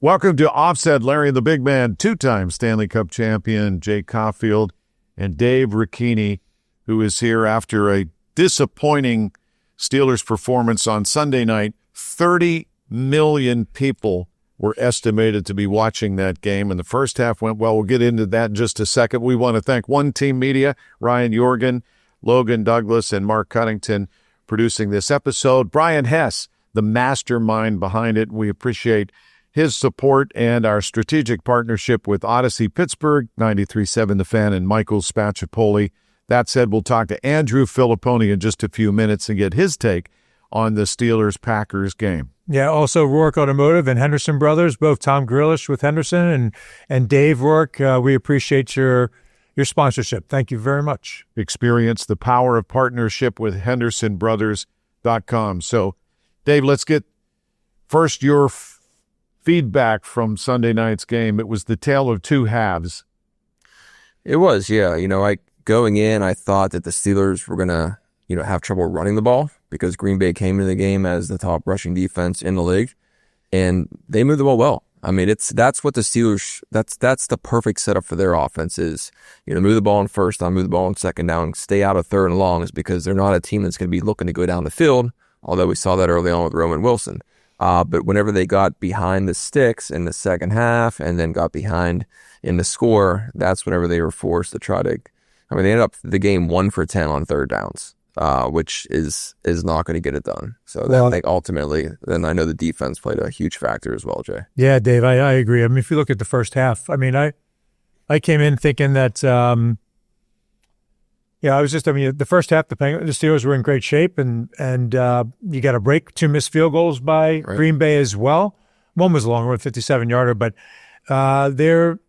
Welcome to Offset. Larry the Big Man, two-time Stanley Cup champion, Jake Caulfield, and Dave Ricchini, who is here after a disappointing Steelers performance on Sunday night. 30 million people were estimated to be watching that game, and the first half went well. We'll get into that in just a second. We want to thank One Team Media, Ryan Jorgen, Logan Douglas, and Mark Cuddington producing this episode. Brian Hess, the mastermind behind it. We appreciate his support and our strategic partnership with Odyssey Pittsburgh, 93.7 The Fan, and Michael Spacciapoli. That said, we'll talk to Andrew Fillipponi in just a few minutes and get his take on the Steelers-Packers game. Yeah, also Rourke Automotive and Henderson Brothers, both Tom Grillish with Henderson and Dave Rourke. We appreciate your sponsorship. Thank you very much. Experience the power of partnership with HendersonBrothers.com. So, Dave, let's get first your feedback from Sunday night's game. It was the tale of two halves. It was, yeah. Going in, I thought that the Steelers were going to, have trouble running the ball because Green Bay came into the game as the top rushing defense in the league, and they moved the ball well. I mean, that's what the Steelers, that's the perfect setup for their offense is, move the ball on first down, move the ball on second down, stay out of third and long, is because they're not a team that's going to be looking to go down the field, although we saw that early on with Roman Wilson. But whenever they got behind the sticks in the second half and then got behind in the score, that's whenever they were forced to try to, they ended up the game 1 for 10 on third downs. Which is not going to get it done. So I think ultimately, then I know the defense played a huge factor as well, Jay. Yeah, Dave, I agree. I mean, if you look at the first half, I came in thinking that, the first half, the Steelers were in great shape, and you got a break, 2 missed field goals by Green Bay as well. One was a long one, 57-yarder, but they're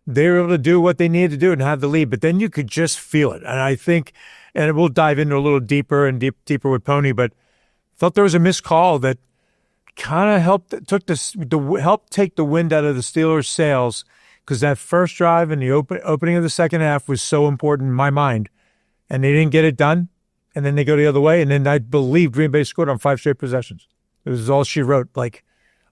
able to do what they needed to do and have the lead. But then you could just feel it, and I think. And we'll dive into a little deeper with Pony, but felt there was a missed call that kind of helped take the wind out of the Steelers' sails, because that first drive and the opening of the second half was so important in my mind, and they didn't get it done, and then they go the other way, and then I believe Green Bay scored on 5 straight possessions. It was all she wrote. Like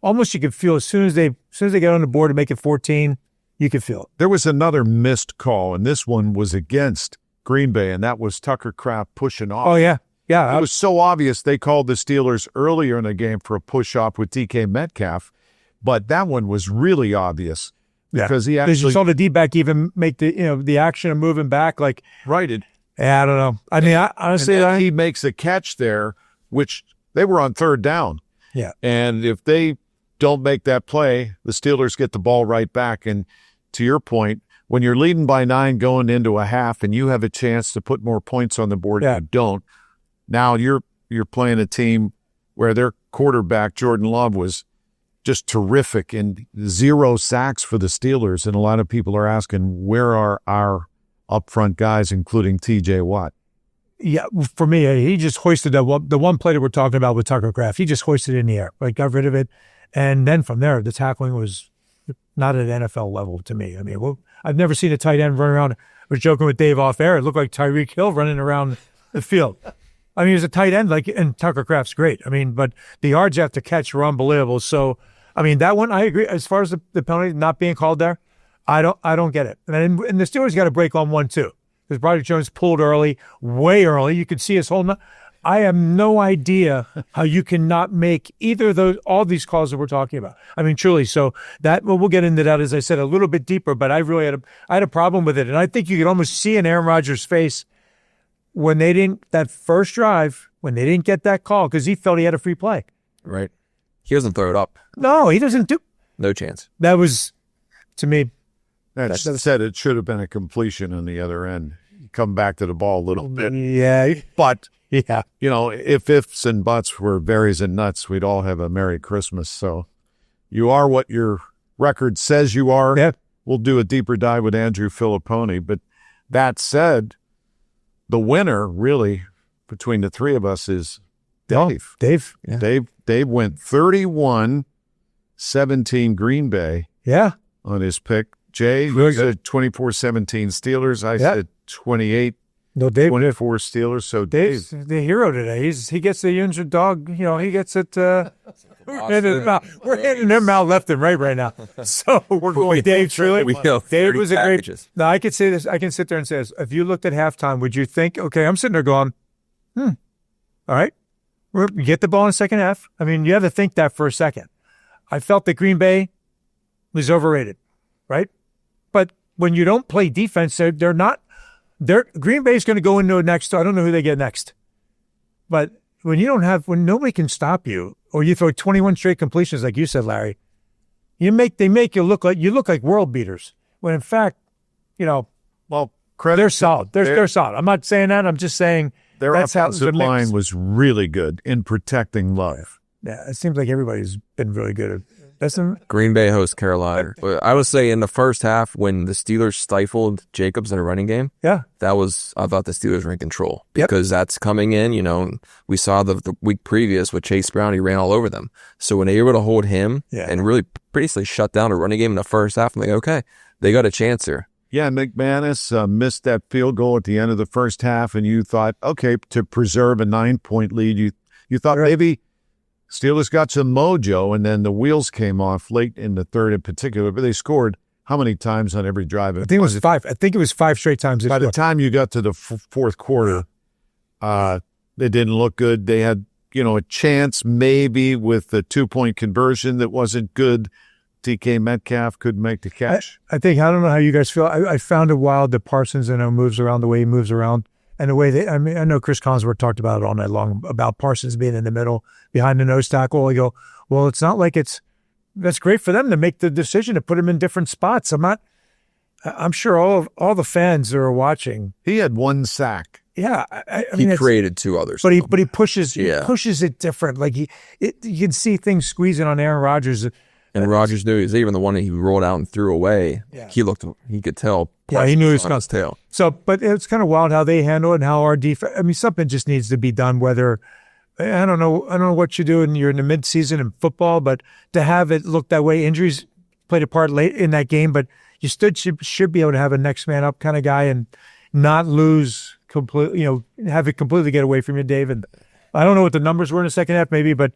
almost you could feel as soon as they get on the board to make it 14, you could feel it. There was another missed call, and this one was against Green Bay, and that was Tucker Kraft pushing off. Oh, yeah. It was so obvious they called the Steelers earlier in the game for a push-off with DK Metcalf, but that one was really obvious because he actually... You saw the D-back even make the action of moving back. I don't know. I mean, honestly... he makes a catch there, which they were on third down. Yeah. And if they don't make that play, the Steelers get the ball right back. And to your point, when you're leading by 9 going into a half and you have a chance to put more points on the board, you don't. Now you're playing a team where their quarterback, Jordan Love, was just terrific and 0 sacks for the Steelers. And a lot of people are asking, where are our up-front guys, including T.J. Watt? Yeah, for me, he just hoisted the one play that we're talking about with Tucker Kraft. He just hoisted it in the air, got rid of it. And then from there, the tackling was not at NFL level to me. I mean, I've never seen a tight end run around. I was joking with Dave off air. It looked like Tyreek Hill running around the field. I mean, he was a tight end, and Tucker Kraft's great. I mean, but the yards you have to catch were unbelievable. So, I mean, that one, I agree. As far as the penalty not being called there, I don't get it. And the Steelers got to break on one, too, because Broderick Jones pulled early, way early. You could see his whole I have no idea how you cannot make either of all these calls that we're talking about. I mean, truly. So we'll get into that, as I said, a little bit deeper, but I really had a problem with it. And I think you could almost see in Aaron Rodgers' face when that first drive, when they didn't get that call, because he felt he had a free play. Right. He doesn't throw it up. No, he doesn't do. No chance. That was, to me. That said, it should have been a completion on the other end. Come back to the ball a little bit. Yeah. But... yeah. If ifs and buts were berries and nuts, we'd all have a Merry Christmas. So you are what your record says you are. Yeah. We'll do a deeper dive with Andrew Fillipponi. But that said, the winner really between the three of us is Dave. Dave. Yeah. Dave went 31-17 Green Bay on his pick. Jay said 24-17 Steelers. I said 28 No, Dave. 24 Steelers. So Dave's the hero today. He gets the injured dog. He gets it. We're hitting him out left and right now. So we're going. Dave, truly, Dave was a great. Now I could say this. I can sit there and say this. If you looked at halftime, would you think? Okay, I'm sitting there going, all right, we get the ball in the second half. I mean, you have to think that for a second. I felt that Green Bay was overrated, right? But when you don't play defense, they're not. Green Bay's going to go into a next. I don't know who they get next, but when nobody can stop you, or you throw 21 straight completions, like you said, Larry, they make you look like world beaters. When in fact, they're solid. They're solid. I'm not saying that. I'm just saying their offensive line was really good in protecting Love. Yeah, it seems like everybody's been really good at. Green Bay hosts Carolina. I would say in the first half when the Steelers stifled Jacobs in a running game, I thought the Steelers were in control because that's coming in. We saw the week previous with Chase Brown, he ran all over them. So when they were able to hold him and really basically shut down a running game in the first half, I'm like, okay, they got a chance here. Yeah, McManus missed that field goal at the end of the first half, and you thought, okay, to preserve a 9-point lead, you thought maybe Steelers got some mojo, and then the wheels came off late in the third in particular. But they scored how many times on every drive? I think it was 5. I think it was 5 straight times. By the time you got to the fourth quarter, they didn't look good. They had, a chance maybe with the 2-point conversion that wasn't good. DK Metcalf couldn't make the catch. I don't know how you guys feel. I found it wild that Parsons, moves around the way he moves around. And the way I know Chris Collinsworth talked about it all night long about Parsons being in the middle behind the nose tackle. I go, well, it's not like that's great for them to make the decision to put him in different spots. I'm sure all the fans that are watching. He had 1 sack. Yeah. He created 2 others. But he pushes it different. Like you can see things squeezing on Aaron Rodgers. And Rodgers knew even the one that he rolled out and threw away. Yeah. He could tell. Yeah, he knew he was on his tail. So, but it's kind of wild how they handle it and how our defense. Something just needs to be done. Whether I don't know what you do, and you're in the midseason in football, but to have it look that way, injuries played a part late in that game. But you should be able to have a next man up kind of guy and not lose completely. Have it completely get away from you, Dave. And I don't know what the numbers were in the second half, maybe, but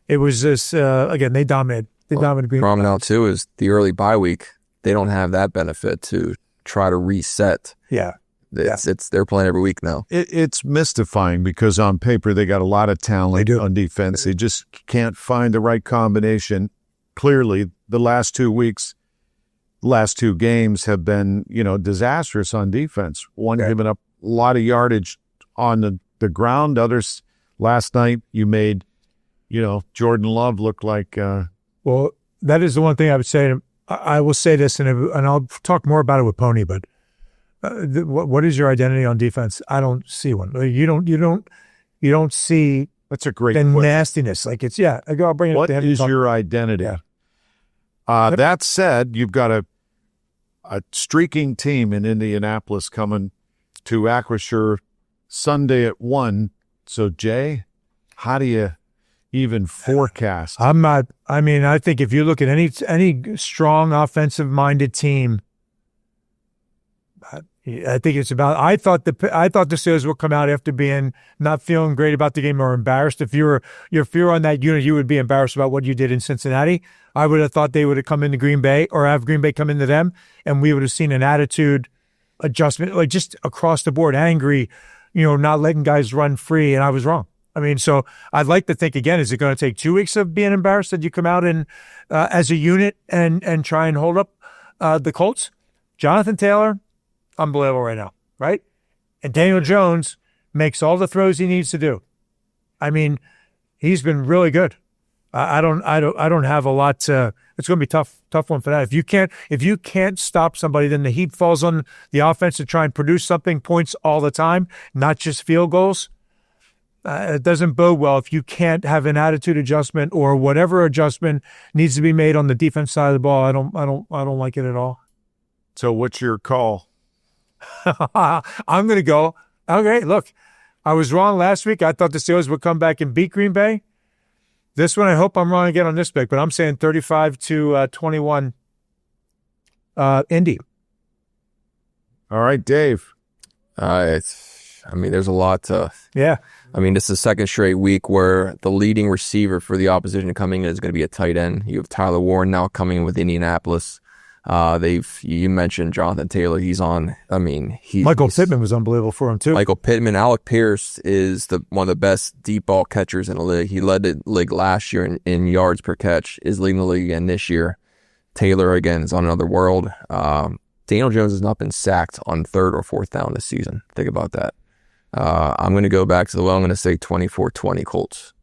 it was just again they dominated. The problem now, too, is the early bye week. They don't have that benefit to try to reset. Yeah. They're playing every week now. It's mystifying because on paper they got a lot of talent on defense. They just can't find the right combination. Clearly, the last 2 games have been, disastrous on defense. One giving up a lot of yardage on the ground. Others, last night, you made, Jordan Love look like... Well, that is the one thing I would say. I will say this, and I'll talk more about it with Pony. But what is your identity on defense? I don't see one. You don't see. That's a great question. The nastiness. Like I'll bring it what up. What is your identity? Yeah. That said, you've got a streaking team in Indianapolis coming to Acrisure Sunday at 1. So, Jay, how do you even forecast? I'm not. I think if you look at any strong offensive-minded team, I think it's about. I thought the Steelers would come out after being not feeling great about the game or embarrassed. If you're on that unit, you would be embarrassed about what you did in Cincinnati. I would have thought they would have come into Green Bay or have Green Bay come into them, and we would have seen an attitude adjustment, like just across the board, angry, not letting guys run free. And I was wrong. So I'd like to think again, is it going to take 2 weeks of being embarrassed that you come out and as a unit and try and hold up the Colts? Jonathan Taylor, unbelievable right now, right? And Daniel Jones makes all the throws he needs to do. He's been really good. I don't have a lot to. It's going to be tough one for that. If you can't stop somebody, then the heat falls on the offense to try and produce something, points all the time, not just field goals. It doesn't bode well if you can't have an attitude adjustment or whatever adjustment needs to be made on the defense side of the ball. I don't like it at all. So what's your call? I'm going to go. Okay, look, I was wrong last week. I thought the Steelers would come back and beat Green Bay. This one, I hope I'm wrong again on this pick, but I'm saying 35-21 Indy. All right, Dave. I mean, there's a lot to. Yeah. I mean, this is the second straight week where the leading receiver for the opposition coming in is going to be a tight end. You have Tyler Warren now coming in with Indianapolis. You mentioned Jonathan Taylor. He's on. I mean, Michael Pittman was unbelievable for him too. Michael Pittman. Alec Pierce is one of the best deep ball catchers in the league. He led the league last year in yards per catch. Is leading the league again this year. Taylor again is on another world. Daniel Jones has not been sacked on third or fourth down this season. Think about that. I'm going to go back to the well. I'm going to say 24-20 Colts.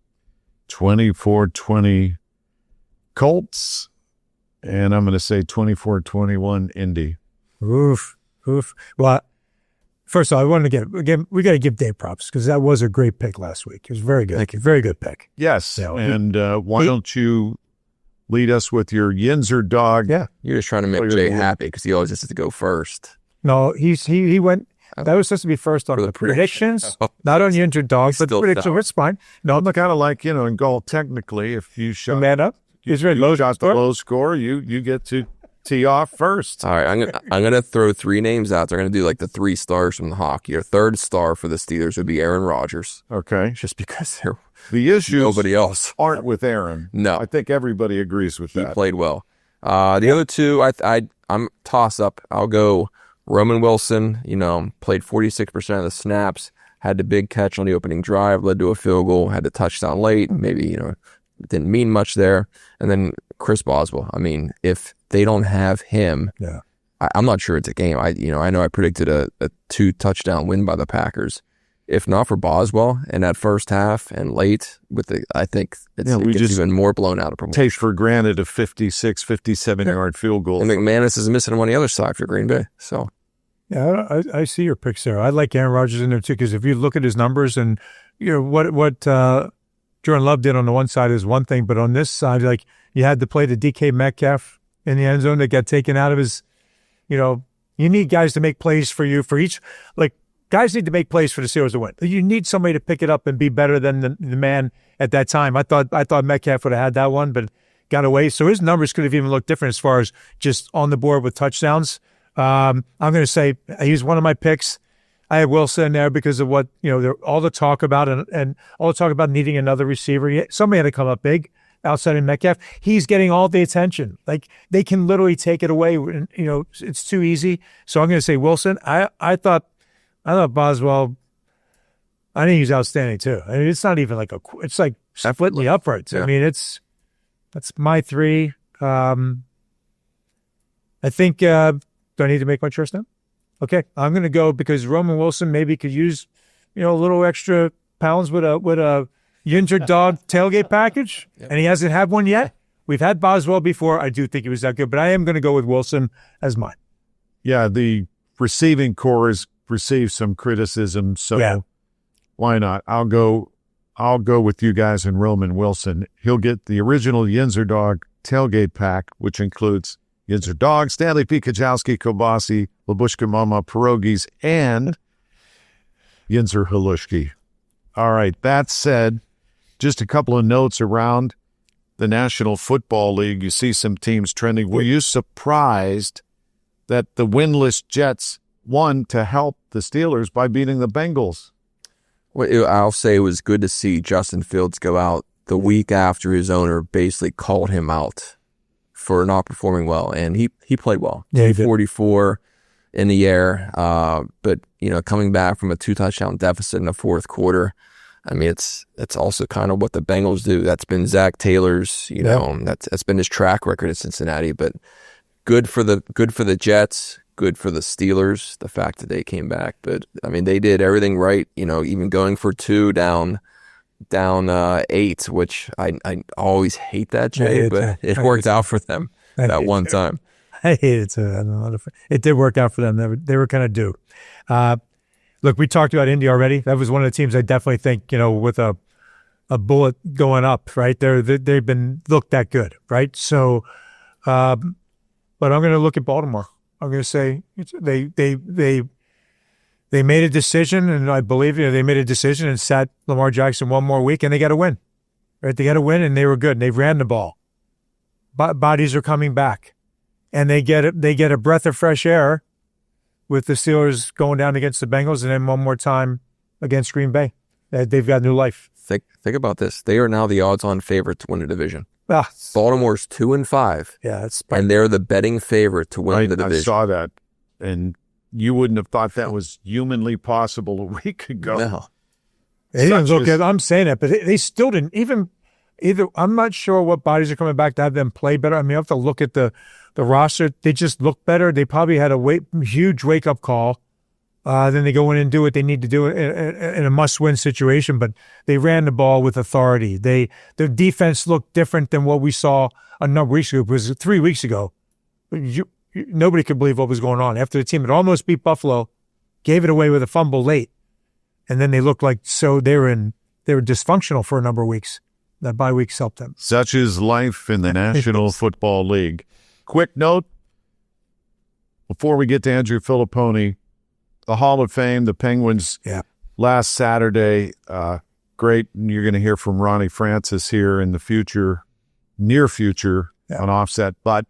24-20 Colts. And I'm going to say 24-21 Indy. Oof. Well, first of all, I wanted to we got to give Dave props because that was a great pick last week. It was very good. Thank you. Very good pick. Yes. So, and why don't you lead us with your Yinzer dog? Yeah. You're just trying to make Jay happy because he always has to go first. No, he went. That was supposed to be first on the predictions, not on your injured dogs, but predictions. It's fine. No, I'm kind of like, in golf, technically, if you shot man up, the low score, you get to tee off first. All right, I'm gonna throw three names out. They're gonna do like the 3 stars from the hockey. Your third star for the Steelers would be Aaron Rodgers. Okay, just because they're the issues nobody else aren't with Aaron. No, I think everybody agrees with that. He played well. The other two, I'm toss up. I'll go Roman Wilson. Played 46% of the snaps. Had the big catch on the opening drive, led to a field goal. Had the touchdown late. Maybe it didn't mean much there. And then Chris Boswell. I mean, if they don't have him, yeah, I'm not sure it's a game. I know I predicted a 2-touchdown win by the Packers. If not for Boswell in that first half and late I think it gets even more blown out of proportion. Take for granted a 56, 57-yard field goal. And McManus is missing on the other side for Green Bay. So, yeah, I see your picks there. I like Aaron Rodgers in there too because if you look at his numbers and what Jordan Love did on the one side is one thing, but on this side, like you had to play the DK Metcalf in the end zone that got taken out of his. You need guys to make plays for you for each Guys need to make plays for the Steelers to win. You need somebody to pick it up and be better than the man at that time. I thought Metcalf would have had that one, but got away. So his numbers could have even looked different as far as just on the board with touchdowns. I'm going to say he's one of my picks. I have Wilson there because of what all the talk about and all the talk about needing another receiver. Somebody had to come up big outside of Metcalf. He's getting all the attention. Like they can literally take it away. It's too easy. So I'm going to say Wilson. I thought Boswell, I think he's outstanding too. I mean, it's not even it's like splitly uprights. Yeah. I mean, that's my 3. I think, do I need to make my choice now? Okay. I'm going to go because Roman Wilson maybe could use, a little extra pounds with a Yinzer dog tailgate package. Yep. And he hasn't had one yet. We've had Boswell before. I do think he was that good, but I am going to go with Wilson as mine. Yeah. The receiving core has received some criticism, so why not? I'll go with you guys and Roman Wilson. He'll get the original Yinzer Dog tailgate pack, which includes Yinzer Dog, Stanley P. Kajowski, Kobasi, Labushka Mama, pierogies, and Yinzer Halushki. All right, that said, just a couple of notes around the National Football League. You see some teams trending. Were you surprised that the winless Jets won to help the Steelers by beating the Bengals? Well, I'll say it was good to see Justin Fields go out the week after his owner basically called him out for not performing well, and he played well. Yeah, 44 in the air, but coming back from a 2-touchdown deficit in the fourth quarter, I mean it's also kind of what the Bengals do. That's been Zach Taylor's, that's been his track record at Cincinnati. But good for the Jets. Good for the Steelers, the fact that they came back. But, I mean, they did everything right, even going for 2 down 8, which I always hate that, Jay, but it worked out for them that one time. I hate it too. I don't know. It did work out for them. They were kind of due. Look, we talked about Indy already. That was one of the teams I definitely think, with a bullet going up, right? They've been looked that good, right? So, but I'm going to look at Baltimore. I'm going to say they made a decision, and I believe they made a decision and sat Lamar Jackson one more week, and they got to win. Right? They got to win, and they were good. And they ran the ball. Bodies are coming back, and they get a breath of fresh air with the Steelers going down against the Bengals, and then one more time against Green Bay. They've got new life. Think about this. They are now the odds-on favorite to win the division. Ah, Baltimore's 2-5. yeah, it's And they're the betting favorite to win the division. I saw that, and you wouldn't have thought that was humanly possible a week ago. No. They didn't look at. I'm saying that, but they still didn't even. Either I'm not sure what bodies are coming back to have them play better. I mean, I have to look at the roster. They just look better. They probably had a huge wake up call. Then they go in and do what they need to do in a must-win situation. But they ran the ball with authority. Their defense looked different than what we saw a number of weeks ago. It was 3 weeks ago. Nobody could believe what was going on. After the team had almost beat Buffalo, gave it away with a fumble late, and then they looked like they were dysfunctional for a number of weeks. That bye weeks helped them. Such is life in the National Football League. Quick note before we get to Andrew Fillipponi. The Hall of Fame, the Penguins, last Saturday, great. You're going to hear from Ronnie Francis here in the near future on Offset. But,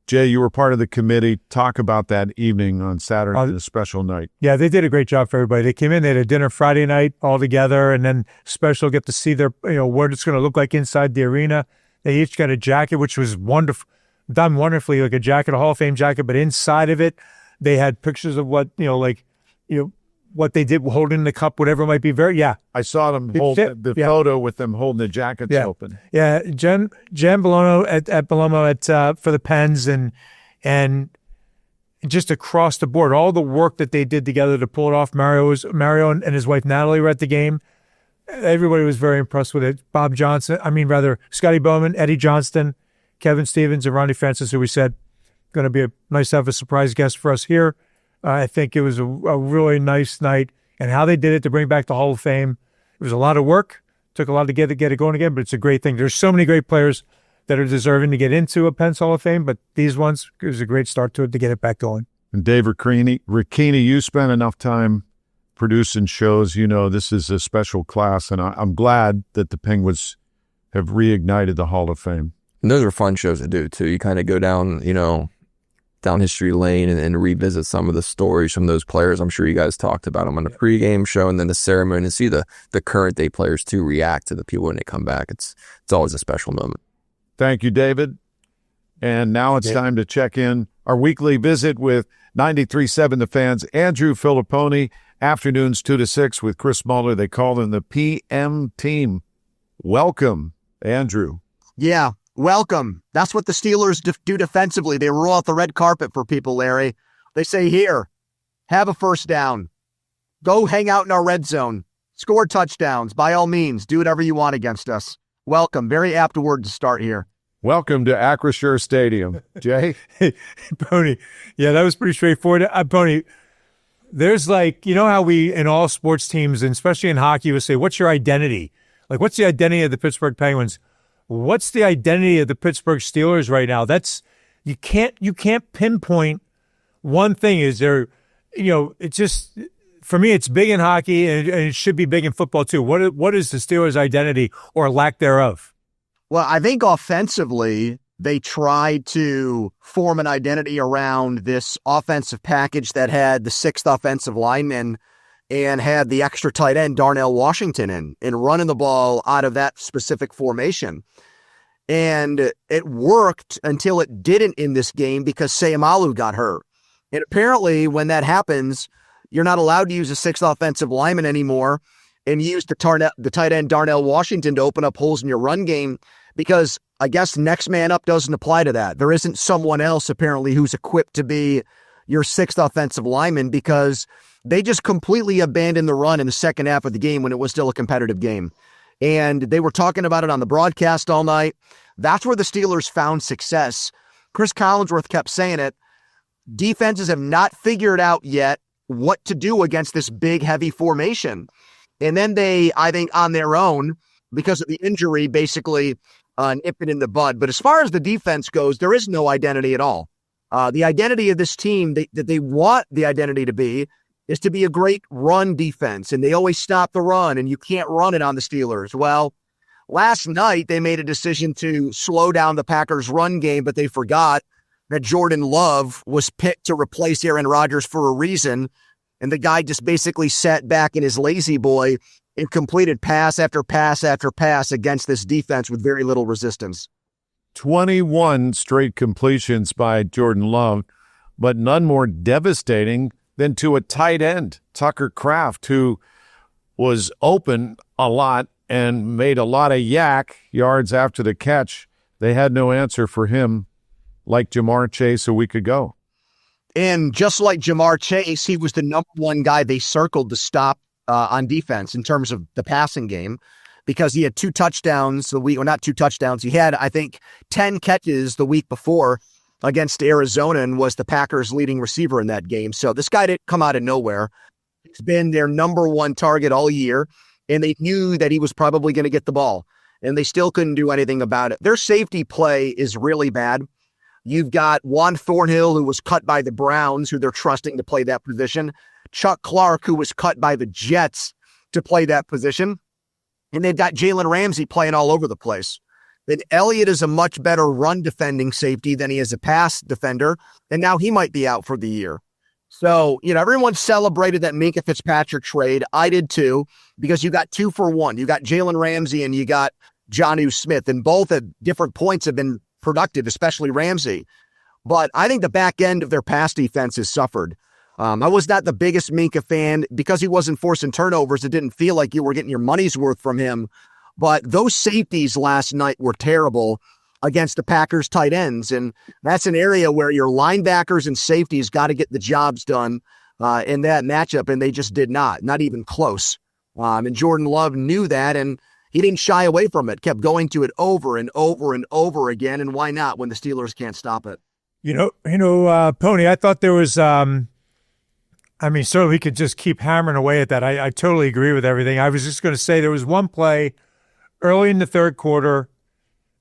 Jay, you were part of the committee. Talk about that evening on Saturday, the special night. Yeah, they did a great job for everybody. They came in, they had a dinner Friday night all together, and then special get to see their, what it's going to look like inside the arena. They each got a jacket, which was wonderful, done wonderfully, like a Hall of Fame jacket, but inside of it, they had pictures of what, what they did holding the cup, whatever it might be. I saw them hold the photo with them holding the jackets open. Yeah, Jen Belomo at Belomo for the Pens and just across the board, all the work that they did together to pull it off. Mario and his wife Natalie were at the game. Everybody was very impressed with it. Scotty Bowman, Eddie Johnston, Kevin Stevens, and Ronnie Francis, who we said going to be nice to have a surprise guest for us here. I think it was a really nice night, and how they did it to bring back the Hall of Fame. It was a lot of work. Took a lot to get it going again, but it's a great thing. There's so many great players that are deserving to get into a Pens Hall of Fame, but these ones, it was a great start to it to get it back going. And Dave Ricchini, you spent enough time producing shows. This is a special class, and I'm glad that the Penguins have reignited the Hall of Fame. And those are fun shows to do, too. You kind of go down, down history lane and revisit some of the stories from those players. I'm sure you guys talked about them on the pregame show and then the ceremony, and see the current day players too react to the people when they come back. It's always a special moment. Thank you, David. And now it's time to check in our weekly visit with 93.7 The Fans, Andrew Fillipponi, afternoons 2 to 6 with Chris Muller. They call him the PM team. Welcome, Andrew. Yeah. Welcome. That's what the Steelers do defensively. They roll out the red carpet for people, Larry. They say, here, have a first down. Go hang out in our red zone. Score touchdowns. By all means, do whatever you want against us. Welcome. Very apt word to start here. Welcome to Acrisure Stadium. Jay? Pony. Yeah, that was pretty straightforward. Pony, there's how we, in all sports teams, and especially in hockey, would say, what's your identity? What's the identity of the Pittsburgh Penguins? What's the identity of the Pittsburgh Steelers right now? That's you can't pinpoint one thing. Is there, it's just, for me, it's big in hockey and it should be big in football too. What is the Steelers' identity or lack thereof? Well, I think offensively, they tried to form an identity around this offensive package that had the sixth offensive lineman and had the extra tight end, Darnell Washington, and running the ball out of that specific formation. And it worked until it didn't in this game because Seumalo got hurt. And apparently when that happens, you're not allowed to use a sixth offensive lineman anymore and use the tight end Darnell Washington to open up holes in your run game, because I guess next man up doesn't apply to that. There isn't someone else apparently who's equipped to be your sixth offensive lineman, because they just completely abandoned the run in the second half of the game when it was still a competitive game. And they were talking about it on the broadcast all night. That's where the Steelers found success. Chris Collinsworth kept saying it. Defenses have not figured out yet what to do against this big, heavy formation. And then they, I think, on their own, because of the injury, basically nip it in the bud. But as far as the defense goes, there is no identity at all. The identity of this team that they want the identity to be is to be a great run defense, and they always stop the run, and you can't run it on the Steelers. Well, last night they made a decision to slow down the Packers' run game, but they forgot that Jordan Love was picked to replace Aaron Rodgers for a reason, And the guy just basically sat back in his lazy boy and completed pass after pass after pass against this defense with very little resistance. 21 straight completions by Jordan Love, but none more devastating than to a tight end, Tucker Kraft, who was open a lot and made a lot of yak yards after the catch. They had no answer for him like Jamar Chase a week ago. And just like Jamar Chase, he was the number one guy they circled to stop on defense in terms of the passing game, because he had 2 touchdowns the week, or not 2 touchdowns. He had, I think, 10 catches the week before against Arizona and was the Packers' leading receiver in that game. So this guy didn't come out of nowhere. He's been their number one target all year, and they knew that he was probably going to get the ball, and they still couldn't do anything about it. Their safety play is really bad. You've got Juan Thornhill, who was cut by the Browns, who they're trusting to play that position. Chuck Clark, who was cut by the Jets to play that position. And they've got Jalen Ramsey playing all over the place. Then Elliott is a much better run defending safety than he is a pass defender, and now he might be out for the year. So, everyone celebrated that Minkah Fitzpatrick trade. I did too, because you got 2 for 1. You got Jalen Ramsey and you got Jonnu Smith, and both at different points have been productive, especially Ramsey. But I think the back end of their pass defense has suffered. I was not the biggest Minkah fan because he wasn't forcing turnovers. It didn't feel like you were getting your money's worth from him. But those safeties last night were terrible against the Packers tight ends. And that's an area where your linebackers and safeties got to get the jobs done in that matchup. And they just did not even close. And Jordan Love knew that, and he didn't shy away from it, kept going to it over and over and over again. And why not when the Steelers can't stop it? Pony, I thought there was, certainly we could just keep hammering away at that. I totally agree with everything. I was just going to say there was one play early in the third quarter,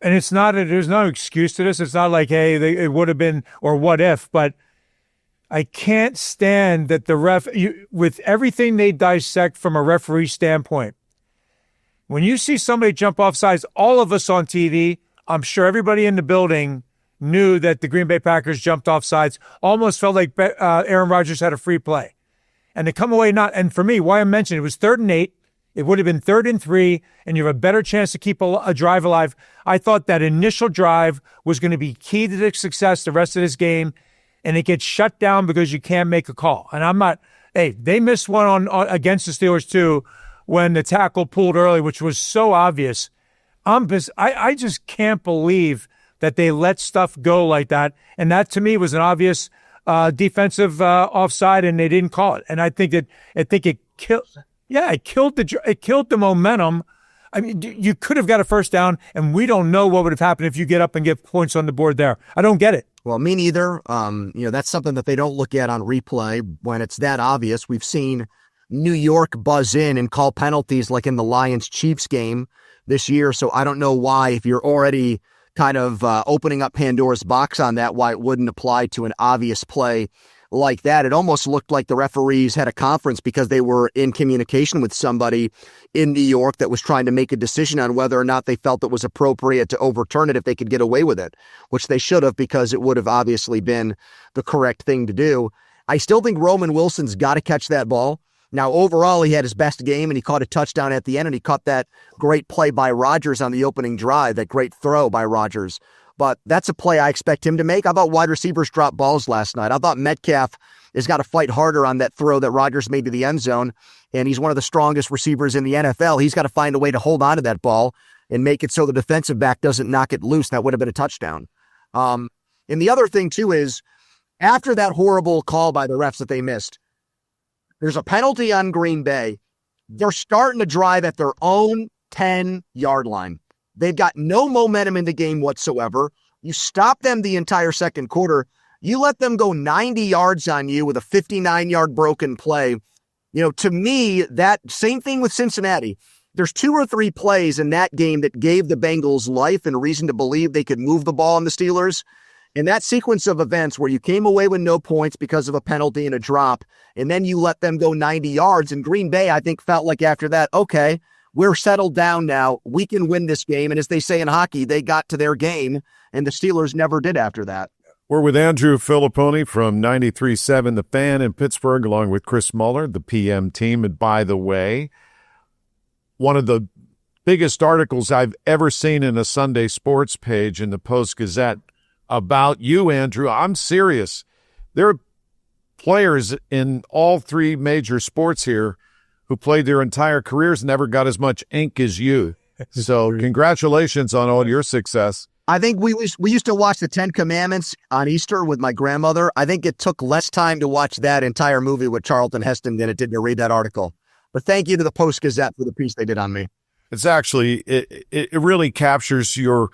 and there's no excuse to this. It's not like, hey, it would have been, or what if, but I can't stand that the ref, with everything they dissect from a referee standpoint, when you see somebody jump off sides, all of us on TV, I'm sure everybody in the building knew that the Green Bay Packers jumped off sides, almost felt like Aaron Rodgers had a free play. And they come away not, and for me, why I mentioned it was 3rd and 8, it would have been 3rd and 3, and you have a better chance to keep a drive alive. I thought that initial drive was going to be key to the success the rest of this game, and it gets shut down because you can't make a call. And they missed one on against the Steelers too, when the tackle pulled early, which was so obvious. I just can't believe that they let stuff go like that. And that to me was an obvious defensive offside, and they didn't call it. And I think it killed the momentum. I mean, you could have got a first down, and we don't know what would have happened if you get up and get points on the board there. I don't get it. Well, me neither. That's something that they don't look at on replay when it's that obvious. We've seen New York buzz in and call penalties like in the Lions-Chiefs game this year. So I don't know why, if you're already kind of opening up Pandora's box on that, why it wouldn't apply to an obvious play like that. It almost looked like the referees had a conference because they were in communication with somebody in New York that was trying to make a decision on whether or not they felt it was appropriate to overturn it if they could get away with it, which they should have, because it would have obviously been the correct thing to do. I still think Roman Wilson's got to catch that ball. Now, overall, he had his best game, and he caught a touchdown at the end, and he caught that great play by Rodgers on the opening drive, that great throw by Rodgers. But that's a play I expect him to make. I thought wide receivers dropped balls last night. I thought Metcalf has got to fight harder on that throw that Rodgers made to the end zone, and he's one of the strongest receivers in the NFL. He's got to find a way to hold on to that ball and make it so the defensive back doesn't knock it loose. That would have been a touchdown. And the other thing, too, is after that horrible call by the refs that they missed, there's a penalty on Green Bay. They're starting to drive at their own 10-yard line. They've got no momentum in the game whatsoever. You stop them the entire second quarter. You let them go 90 yards on you with a 59-yard broken play. To me, that same thing with Cincinnati. There's 2 or 3 plays in that game that gave the Bengals life and reason to believe they could move the ball on the Steelers. In that sequence of events where you came away with no points because of a penalty and a drop, and then you let them go 90 yards, and Green Bay, I think, felt like after that, okay, we're settled down now. We can win this game. And as they say in hockey, they got to their game, and the Steelers never did after that. We're with Andrew Fillipponi from 93.7 The Fan in Pittsburgh, along with Chris Muller, the PM team. And by the way, one of the biggest articles I've ever seen in a Sunday sports page in the Post-Gazette about you, Andrew. I'm serious. There are players in all three major sports here who played their entire careers, never got as much ink as you. So congratulations on all your success. I think we used to watch the Ten Commandments on Easter with my grandmother. I think it took less time to watch that entire movie with Charlton Heston than it did to read that article. But thank you to the Post-Gazette for the piece they did on me. It's actually, it really captures your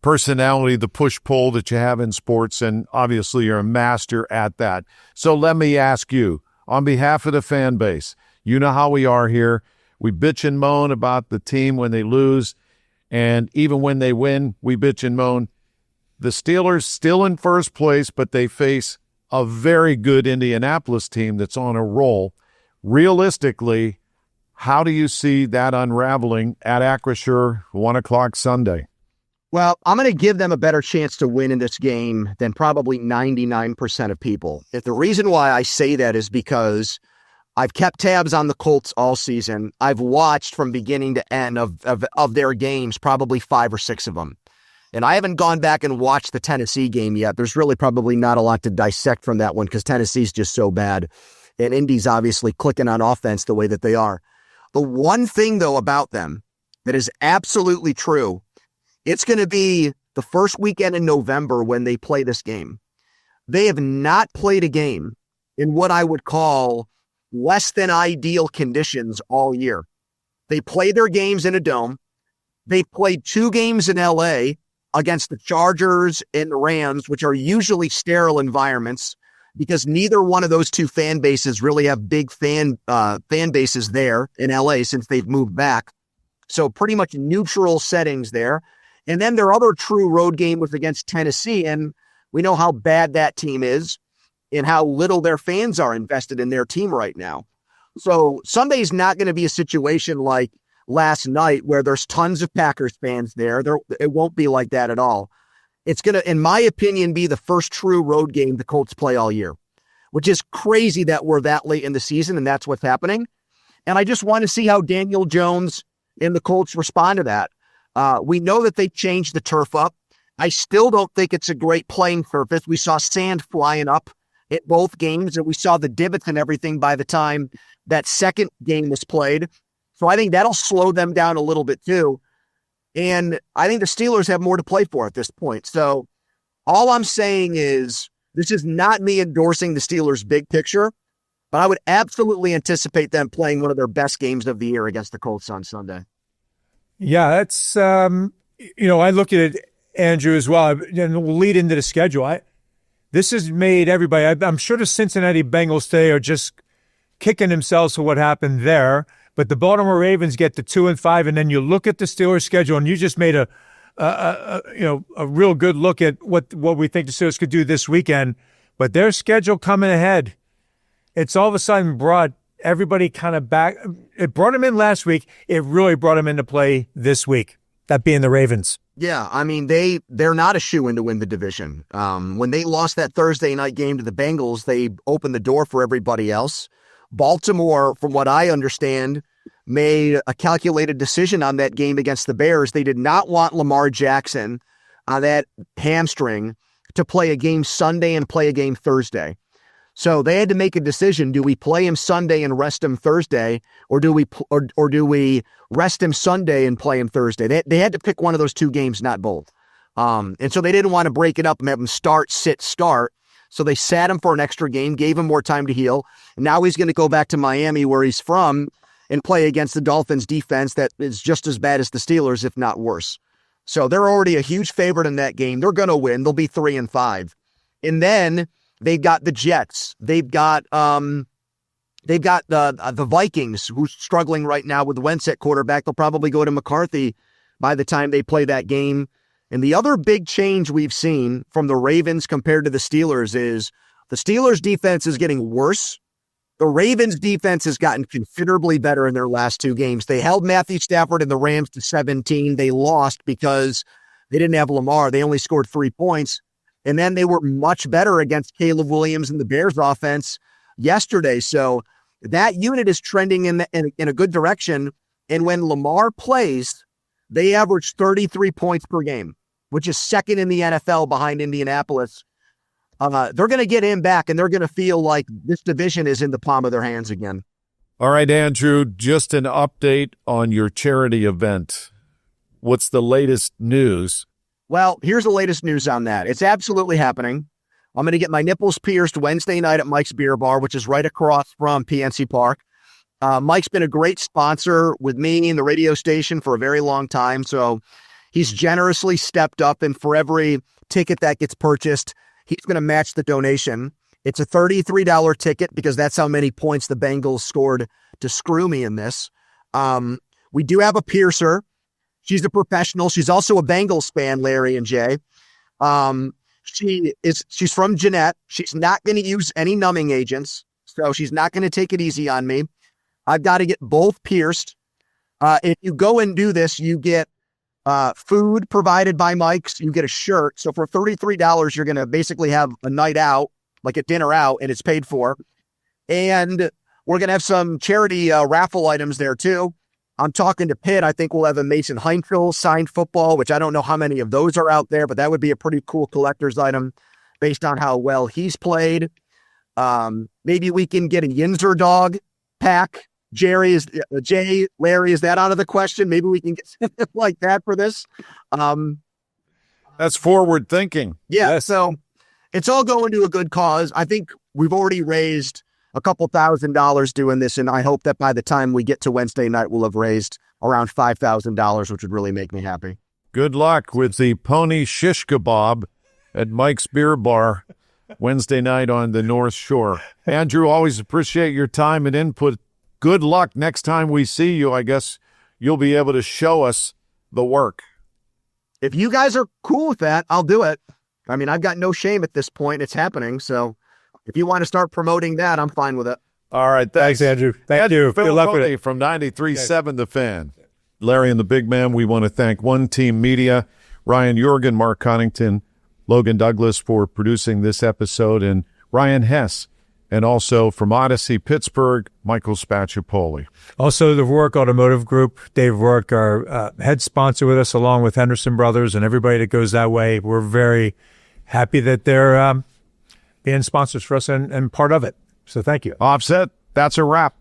personality, the push-pull that you have in sports, and obviously you're a master at that. So let me ask you, on behalf of the fan base, you know how we are here. We bitch and moan about the team when they lose, and even when they win, we bitch and moan. The Steelers still in first place, but they face a very good Indianapolis team that's on a roll. Realistically, how do you see that unraveling at Acrisure 1 o'clock Sunday? Well, I'm going to give them a better chance to win in this game than probably 99% of people. If the reason why I say that is because I've kept tabs on the Colts all season. I've watched from beginning to end of their games, probably 5 or 6 of them. And I haven't gone back and watched the Tennessee game yet. There's really probably not a lot to dissect from that one because Tennessee's just so bad. And Indy's obviously clicking on offense the way that they are. The one thing, though, about them that is absolutely true, it's going to be the first weekend in November when they play this game. They have not played a game in what I would call less than ideal conditions all year. They play their games in a dome. They played 2 games in LA against the Chargers and the Rams, which are usually sterile environments because neither one of those 2 fan bases really have big fan bases there in LA since they've moved back. So pretty much neutral settings there. And then their other true road game was against Tennessee, and we know how bad that team is and how little their fans are invested in their team right now. So Sunday's not going to be a situation like last night where there's tons of Packers fans there. It won't be like that at all. It's going to, in my opinion, be the first true road game the Colts play all year, which is crazy that we're that late in the season and that's what's happening. And I just want to see how Daniel Jones and the Colts respond to that. We know that they changed the turf up. I still don't think it's a great playing surface. We saw sand flying up at both games, and we saw the divots and everything by the time that second game was played. So I think that'll slow them down a little bit too. And I think the Steelers have more to play for at this point. So all I'm saying is this is not me endorsing the Steelers' big picture, but I would absolutely anticipate them playing one of their best games of the year against the Colts on Sunday. Yeah, that's, I look at it, Andrew, as well, and we'll lead into the schedule. This has made everybody, I'm sure the Cincinnati Bengals today are just kicking themselves for what happened there, but the Baltimore Ravens get to 2-5, and then you look at the Steelers' schedule, and you just made a real good look at what we think the Steelers could do this weekend, but their schedule coming ahead, it's all of a sudden brought everybody kind of back. It brought them in last week. It really brought them into play this week, that being the Ravens. Yeah, I mean, they're not a shoo-in to win the division. When they lost that Thursday night game to the Bengals, they opened the door for everybody else. Baltimore, from what I understand, made a calculated decision on that game against the Bears. They did not want Lamar Jackson on that hamstring to play a game Sunday and play a game Thursday. So they had to make a decision. Do we play him Sunday and rest him Thursday, or do we rest him Sunday and play him Thursday? They had to pick one of those 2 games, not both. And so they didn't want to break it up and have him start, sit, start. So they sat him for an extra game, gave him more time to heal. And now he's going to go back to Miami, where he's from, and play against the Dolphins defense that is just as bad as the Steelers, if not worse. So they're already a huge favorite in that game. They're going to win. They'll be 3-5. And then they've got the Jets. They've got the Vikings, who's struggling right now with Wentz at quarterback. They'll probably go to McCarthy by the time they play that game. And the other big change we've seen from the Ravens compared to the Steelers is the Steelers' defense is getting worse. The Ravens' defense has gotten considerably better in their last 2 games. They held Matthew Stafford and the Rams to 17. They lost because they didn't have Lamar. They only scored 3 points. And then they were much better against Caleb Williams and the Bears offense yesterday. So that unit is trending in a good direction. And when Lamar plays, they average 33 points per game, which is second in the NFL behind Indianapolis. They're going to get him back, and they're going to feel like this division is in the palm of their hands again. All right, Andrew, just an update on your charity event. What's the latest news? Well, here's the latest news on that. It's absolutely happening. I'm going to get my nipples pierced Wednesday night at Mike's Beer Bar, which is right across from PNC Park. Mike's been a great sponsor with me and the radio station for a very long time. So he's generously stepped up, and for every ticket that gets purchased, he's going to match the donation. It's a $33 ticket because that's how many points the Bengals scored to screw me in this. We do have a piercer. She's a professional. She's also a Bengals fan, Larry and Jay. She's from Jeanette. She's not going to use any numbing agents, so she's not going to take it easy on me. I've got to get both pierced. If you go and do this, you get food provided by Mike's. You get a shirt. So for $33, you're going to basically have a night out, like a dinner out, and it's paid for. And we're going to have some charity raffle items there too. I'm talking to Pitt. I think we'll have a Mason Heinkel signed football, which I don't know how many of those are out there, but that would be a pretty cool collector's item based on how well he's played. Maybe we can get a Yinzer dog pack. Larry, is that out of the question? Maybe we can get something like that for this. That's forward thinking. Yeah. Yes. So it's all going to a good cause. I think we've already raised a couple $1,000s doing this, and I hope that by the time we get to Wednesday night, we'll have raised around $5,000, which would really make me happy. Good luck with the pony shish kebab at Mike's Beer Bar Wednesday night on the North Shore. Andrew, always appreciate your time and input. Good luck next time we see you. I guess you'll be able to show us the work. If you guys are cool with that, I'll do it. I mean, I've got no shame at this point. It's happening, so if you want to start promoting that, I'm fine with it. All right. Thanks Andrew. Thank you. Good luck with it. From 93.7 The Fan. Larry and the Big Man, we want to thank One Team Media, Ryan Jorgen, Mark Connington, Logan Douglas for producing this episode, and Ryan Hess. And also from Odyssey Pittsburgh, Michael Spacciapoli. Also, the Rourke Automotive Group, Dave Rourke, our head sponsor with us, along with Henderson Brothers and everybody that goes that way. We're very happy that they're being sponsors for us and part of it. So thank you. Offset, that's a wrap.